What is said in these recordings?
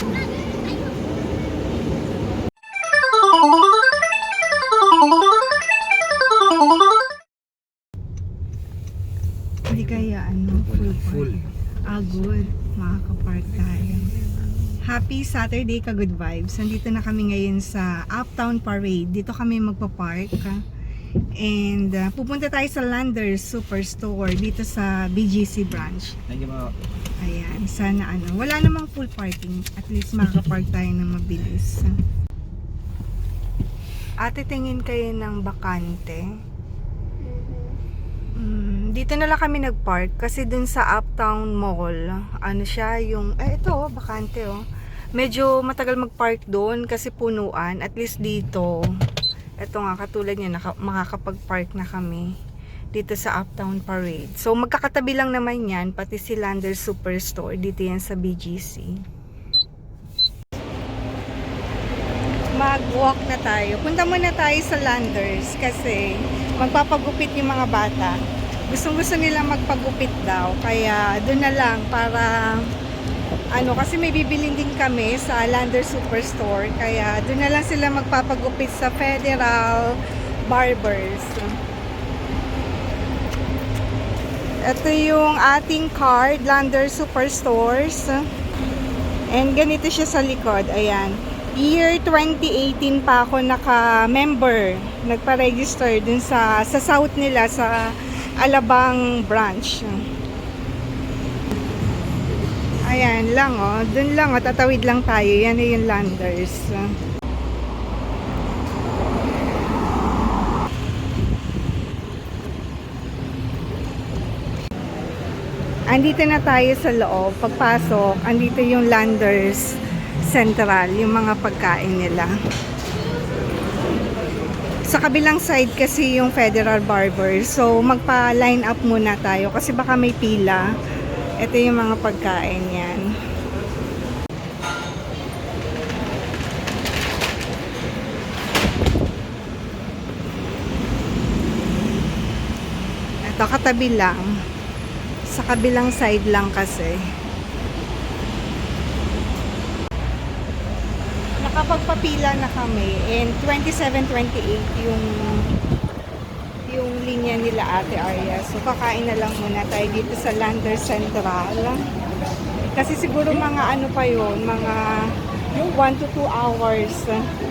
Hindi kaya full. Good. Makakapark tayo. Happy Saturday ka, good vibes. Nandito na kami ngayon sa Uptown Parade. Dito kami magpa-park. And pupunta tayo sa Landers Superstore dito sa BGC branch. Thank you po. Ayan, sana wala namang full parking. At least makakapark tayo ng mabilis. Ate, tingin kayo ng bakante. Dito na lang kami nagpark kasi dun sa Uptown Mall, siya yung, ito bakante medyo matagal magpark doon kasi punuan. At least dito, ito nga katulad niya, makakapag-park na kami dito sa Uptown Parade. So magkakatabi lang naman yan, pati si Landers Superstore, dito yan sa BGC. Mag-walk na tayo. Punta muna tayo sa Landers kasi magpapagupit yung mga bata. Gustong-gusto nila magpagupit daw. Kaya doon na lang para kasi may bibilin din kami sa Landers Superstore. Kaya doon na lang sila magpapagupit sa Federal Barbers. Ito yung ating card, Landers Superstores. And ganito siya sa likod. Ayan. Year 2018 pa ako naka-member. Nagpa-register dun sa south nila, sa Alabang branch. Ayan lang dun lang tatawid lang tayo. Yan yung Landers. Andito na tayo sa loob. Pagpasok, andito yung Landers Central, yung mga pagkain nila. Sa kabilang side kasi yung Federal Barber. So magpa-line up muna tayo kasi baka may pila. Ito yung mga pagkain yan. Ito katabi lang. Sa kabilang side lang kasi. Nakapagpapila na kami and 27-28 yung linya nila Ate Arya. So kakain na lang muna tayo dito sa Landers Central. Kasi siguro mga pa yun, mga 1 to 2 hours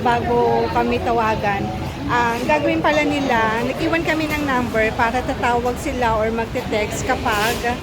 bago kami tawagan. Ang gagawin pala nila, nag-iwan kami ng number para tatawag sila or magte-text kapag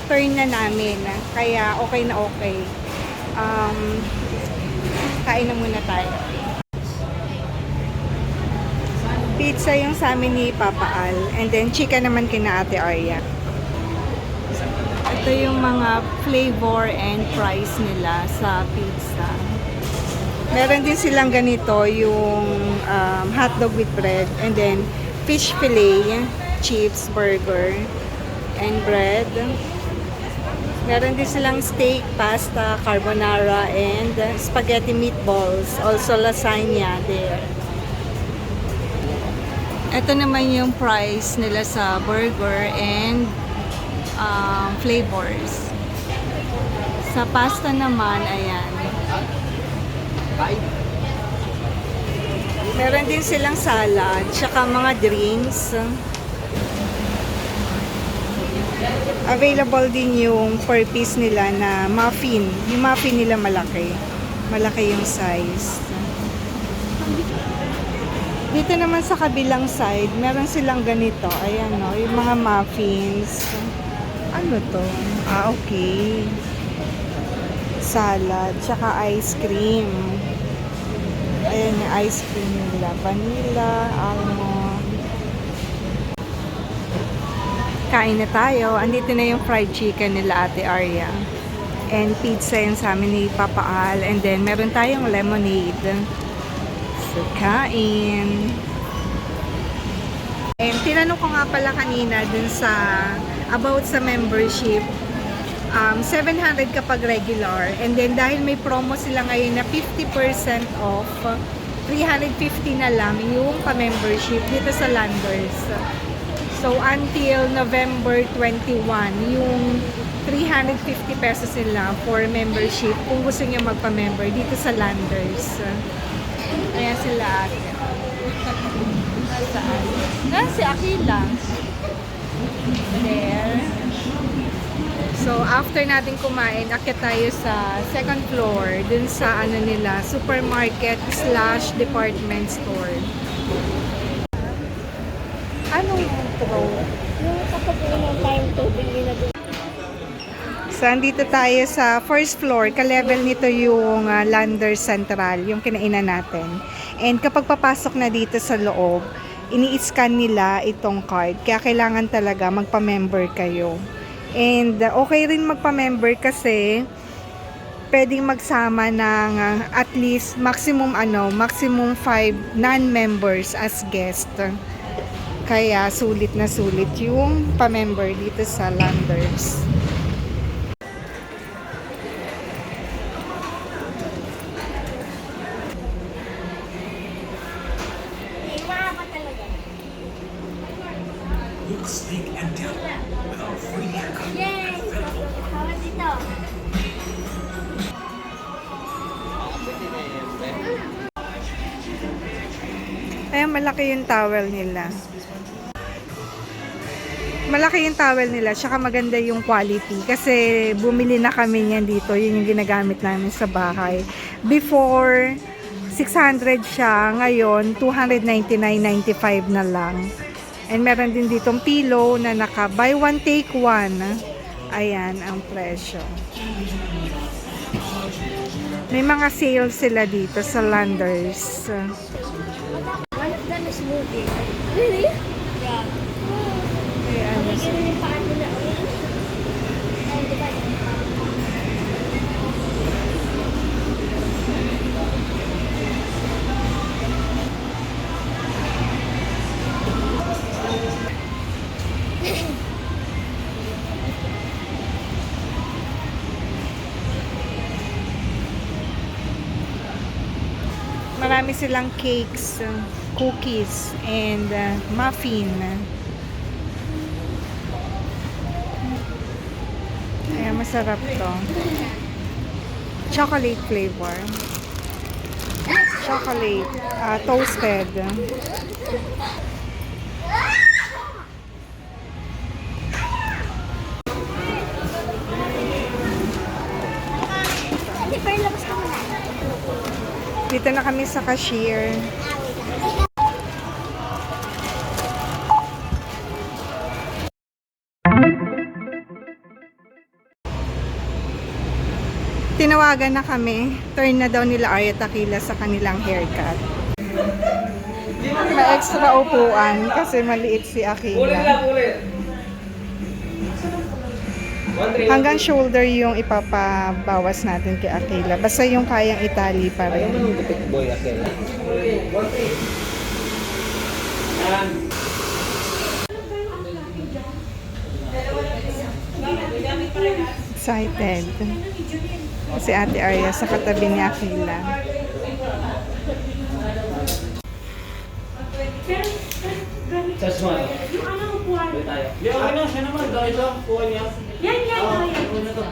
turn na namin. Kaya okay na okay. Kain na muna tayo. Pizza yung sa amin ni Papa Al. And then chicken naman kina Ate Arya. Ito yung mga flavor and price nila sa pizza. Meron din silang ganito, yung hotdog with bread. And then fish fillet, chips, burger, and bread. Meron din silang steak, pasta, carbonara, and spaghetti meatballs. Also lasagna there. Ito naman yung price nila sa burger and flavors. Sa pasta naman, ayan. Meron din silang salad, tsaka mga drinks. Available din yung per piece nila na muffin. Yung muffin nila malaki. Malaki yung size. Dito naman sa kabilang side, meron silang ganito. Ayan yung mga muffins. Ano to? Okay. Salad, tsaka ice cream. Ayan yung ice cream nila. Vanilla, almond. Kain na tayo. Andito na yung fried chicken nila Ate Arya. And pizza yung sa amin ni Papa Al. And then meron tayong lemonade. So kain. And tinanong ko nga pala kanina dun sa about sa membership. 700 kapag regular. And then dahil may promo sila ngayon na 50% off, 350 na lang yung pa-membership dito sa Landers. So until November 21 yung 350 pesos sila for membership kung gusto niyo magpa-member dito sa Landers. Ayan sila ate. Saan? Si Akila. There. So, after natin kumain, akit tayo sa second floor, dun sa ano nila, supermarket / department store. Anong pro? Yung kapag naman tayong tubig nila doon. So, andito tayo sa first floor. Ka-level nito yung Landers Central, yung kinainan natin. And kapag papasok na dito sa loob, ini-scan nila itong card. Kaya kailangan talaga magpa-member kayo. And okay rin magpa-member kasi pwedeng magsama ng at least maximum 5 non-members as guest. Kaya sulit na sulit yung pa-member dito sa Landers. Mahaba talaga. Look sleek and dim with our free haircut. Yay! Hawak dito. Ayan, malaki yung towel nila. Malaki yung towel nila, tsaka maganda yung quality. Kasi bumili na kami niyan dito, yun yung ginagamit namin sa bahay. Before, 600 siya, ngayon 299.95 na lang. And meron din ditong pillow na naka buy one take one. Ayan ang presyo. May mga sales sila dito sa Landers. One of them is moving. Really? Yeah. Ayan. Ganun yung paan nila. Ay, diba? Marami silang cakes, cookies, and muffin. Ayan, masarap to. Chocolate flavor. Chocolate. Toasted. Hindi, pero labas ka muna. Dito na kami sa cashier. Tinawagan na kami. Turn na daw nila Arya Takila sa kanilang haircut. May extra upuan kasi maliit si Akila. Hanggang shoulder yung ipapabawas natin kay Akila. Basta yung kayang itali pa rin. Excited. Si Ate Arya sa katabi ni Akila. Sa smart. Yung ano upuan? Yung ano, siya naman. Ito, kuha niya. Yan, yan, yan. Kuha na to.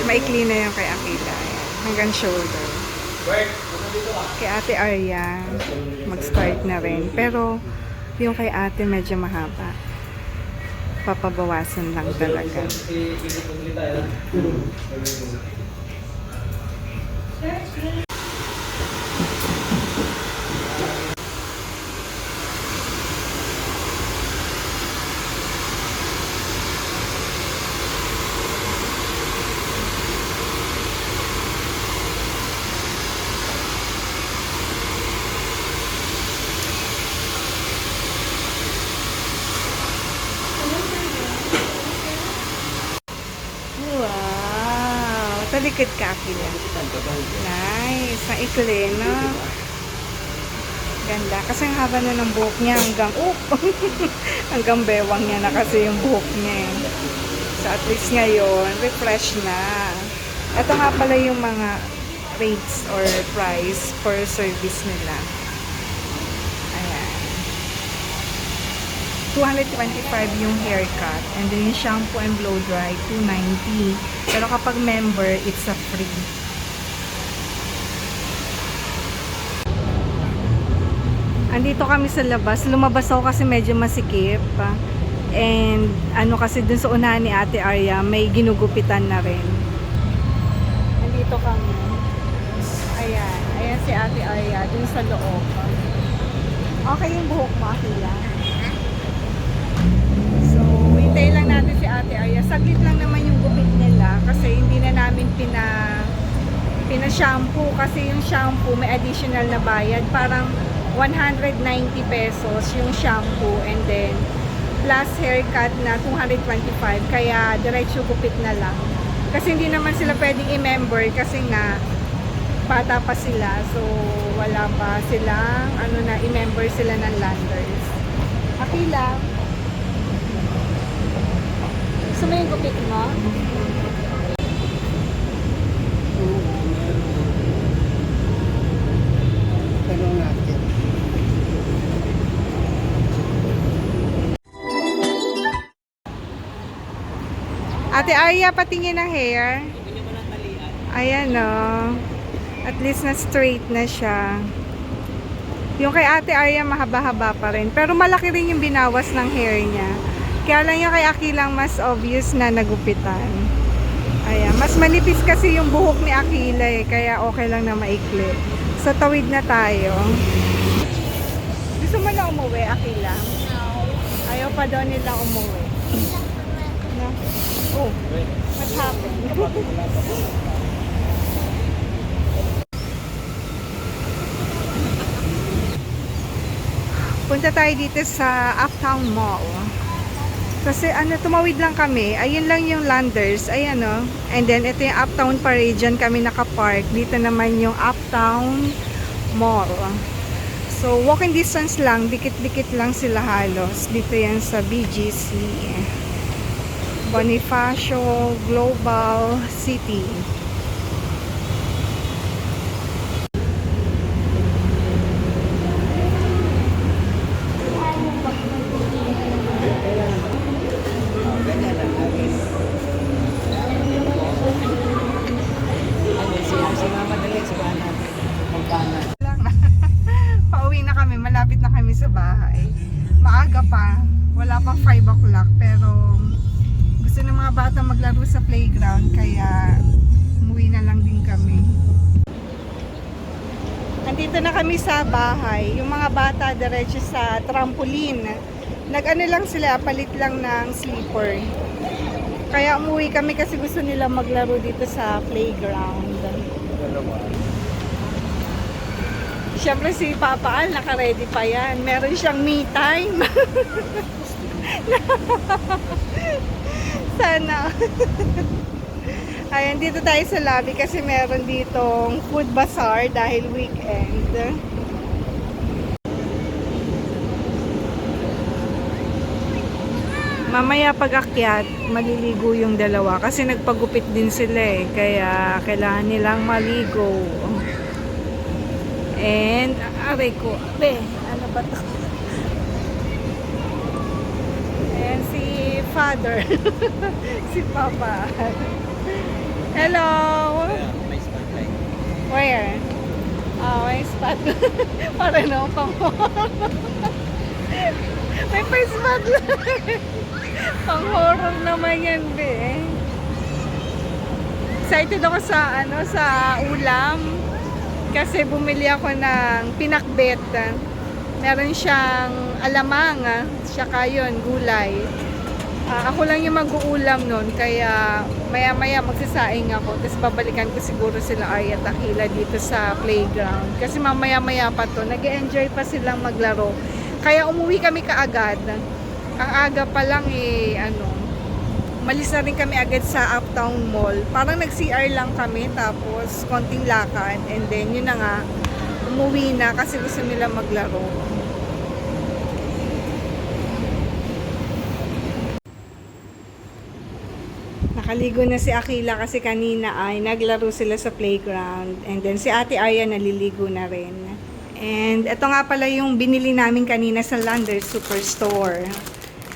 Maikli na yung kay Akila. Ayan. Hanggang shoulder. Kay Ate Arya, mag-start na rin. Pero, yung kay ate medyo mahaba. Papabawasan lang talaga. Wow! Talikod ka, Akila. Nice. Maikli, no? Ganda. Kasi ang haba na ng buhok niya hanggang, hanggang bewang niya na kasi yung buhok niya. So at least ngayon, refresh na. Ito nga pala yung mga rates or price for service nila. Ayan. 225 yung haircut. And then yung shampoo and blow dry, 290. Pero kapag member, it's a free. Andito kami sa labas. Lumabas ako kasi medyo masikip. And ano kasi dun sa unahan ni Ate Arya, may ginugupitan na rin. Andito kami. Ayan. Ayan si Ate Arya dun sa loob. Okay yung buhok mo, Akila. So, hintayin lang natin si Ate Arya. Saglit lang naman yung gupit nila kasi hindi na namin pina-shampoo kasi yung shampoo may additional na bayad. Parang 190 pesos yung shampoo and then plus haircut na 225 kaya diretso gupit na lang kasi hindi naman sila pwedeng i-member kasi nga bata pa sila so wala pa silang ano na i-member sila ng landers. Akila, gusto mo yung gupit mo? Tanong natin. Ate Arya, patingin ng hair. Ayan o. At least na straight na siya. Yung kay Ate Arya mahaba-haba pa rin. Pero malaki rin yung binawas ng hair niya. Kaya lang yung kay Akilang mas obvious na nagupitan. Ayan. Mas manipis kasi yung buhok ni Akila eh. Kaya okay lang na maikli. So tawid na tayo. Gusto mo na umuwi, Akila? No. Ayaw pa daw nila umuwi. No? Oh, what happened? Punta tayo dito sa Uptown Mall. Kasi ano, tumawid lang kami. Ayun lang yung Landers. Ayan o. And then, ito yung Uptown Parade. Dyan kami nakapark. Dito naman yung Uptown Mall. So, walking distance lang. Dikit-dikit lang sila halos. Dito yan sa BGC. Bonifacio Global City. Pauwi na kami, malapit na kami sa bahay. Maaga pa, wala pang 5 o'clock pero gusto ng mga bata maglaro sa playground kaya umuwi na lang din kami. Andito na kami sa bahay. Yung mga bata diretso sa trampoline. Nag-ano lang sila, palit lang ng slipper. Kaya umuwi kami kasi gusto nila maglaro dito sa playground. Siyempre si Papa Al naka-ready pa yan. Meron siyang me time. Sana. Ayan, dito tayo sa lobby kasi meron ditong food bazaar dahil weekend. Mamaya pag-akyat, maliligo yung dalawa kasi nagpagupit din sila eh. Kaya kailangan nilang maligo. And, aray ko, ano ba to? Ayan si Father. Si Papa. Hello! Where? Oh, may spotlight. Para no, may pa spotlight. Pang-horror naman yan, be. Excited ako sa, sa ulam. Kasi bumili ako ng pinakbet. Meron siyang alamang, saka yun, gulay. Ako lang yung mag-uulam nun, kaya maya-maya magsasaing ako. Tapos babalikan ko siguro sila Arya at Akila dito sa playground. Kasi mamaya-maya pa to, nag-enjoy pa silang maglaro. Kaya umuwi kami kaagad. Ang aga pa lang malis na rin kami agad sa Uptown Mall. Parang nag-CR lang kami, tapos konting lakad. And then, yun na nga, umuwi na kasi gusto nila maglaro. Nakaligo na si Akila kasi kanina ay naglaro sila sa playground. And then si Ate Arya naliligo na rin. And ito nga pala yung binili namin kanina sa Landers Superstore.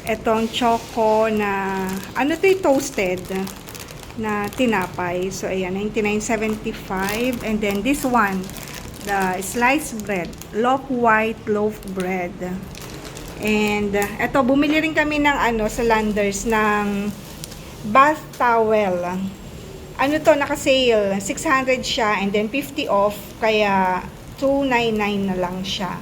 Etong choco na, ano to, toasted na tinapay. So ayan, 99.75. And then this one, the sliced bread, loaf white loaf bread. And eto, bumili rin kami ng ano sa Landers ng bath towel. Ano to, naka-sale. 600 siya and then 50 off. Kaya 299 na lang siya.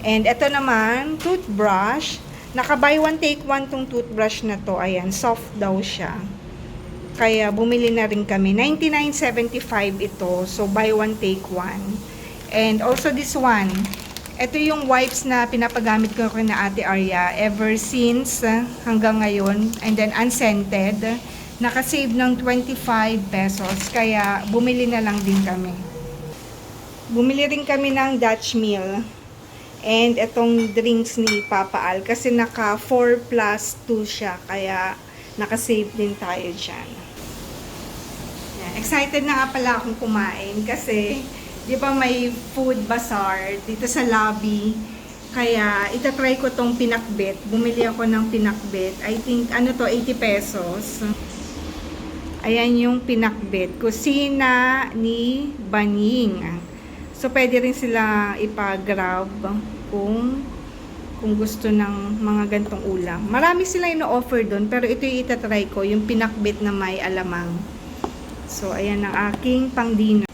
And ito naman, toothbrush. Naka-buy one take one tong toothbrush na to. Ayan, soft daw siya. Kaya bumili na rin kami. 99.75 ito. So buy one take one. And also this one. Ito yung wipes na pinapagamit ko na Ate Arya ever since hanggang ngayon. And then unscented. Nakasave ng 25 pesos. Kaya bumili na lang din kami. Bumili rin kami ng Dutch Mill. And itong drinks ni Papa Al. Kasi naka 4 plus 2 siya. Kaya nakasave din tayo dyan. Yan. Excited na nga pala akong kumain. Kasi di ba may food bazaar dito sa lobby. Kaya itatry ko tong pinakbet. Bumili ako ng pinakbet. I think ano to, 80 pesos. Ayan yung pinakbet. Kusina ni Banying. So, pwede rin sila ipa-grab kung gusto ng mga gantong ulam. Marami sila ino-offer doon, pero ito yung itatry ko, yung pinakbit na may alamang. So, ayan ang aking pang-dinner.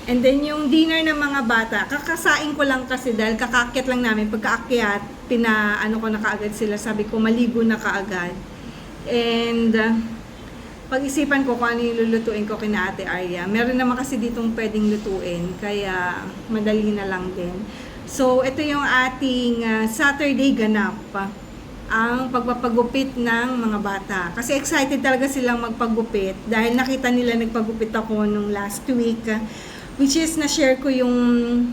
And then, yung dinner ng mga bata, kakasain ko lang kasi dahil kakakit lang namin. Pagkaakyat, ano ko na kaagad sila. Sabi ko, maligo na kaagad. And pag-isipan ko kung ano yung lulutuin ko kina Ate Arya. Meron naman kasi ditong pwedeng lutuin, kaya madali na lang din. So, ito yung ating Saturday ganap. Ang pagpapagupit ng mga bata. Kasi excited talaga silang magpagupit dahil nakita nila nagpagupit ako nung last week. Which is, na-share ko yung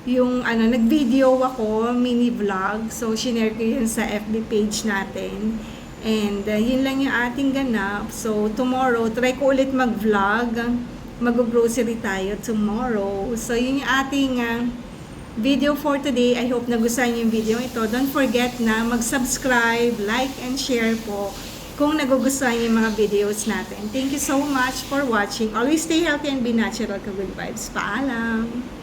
nag-video ako, mini vlog. So, shinare ko yun sa FB page natin. And yun lang yung ating ganap. So tomorrow, try ko ulit mag-vlog. Mag-grocery tayo tomorrow. So yun yung ating video for today. I hope nagustuhan yung video ito. Don't forget na mag-subscribe, like, and share po kung nagugustuhan yung mga videos natin. Thank you so much for watching. Always stay healthy and be natural. Ka good vibes. Paalam!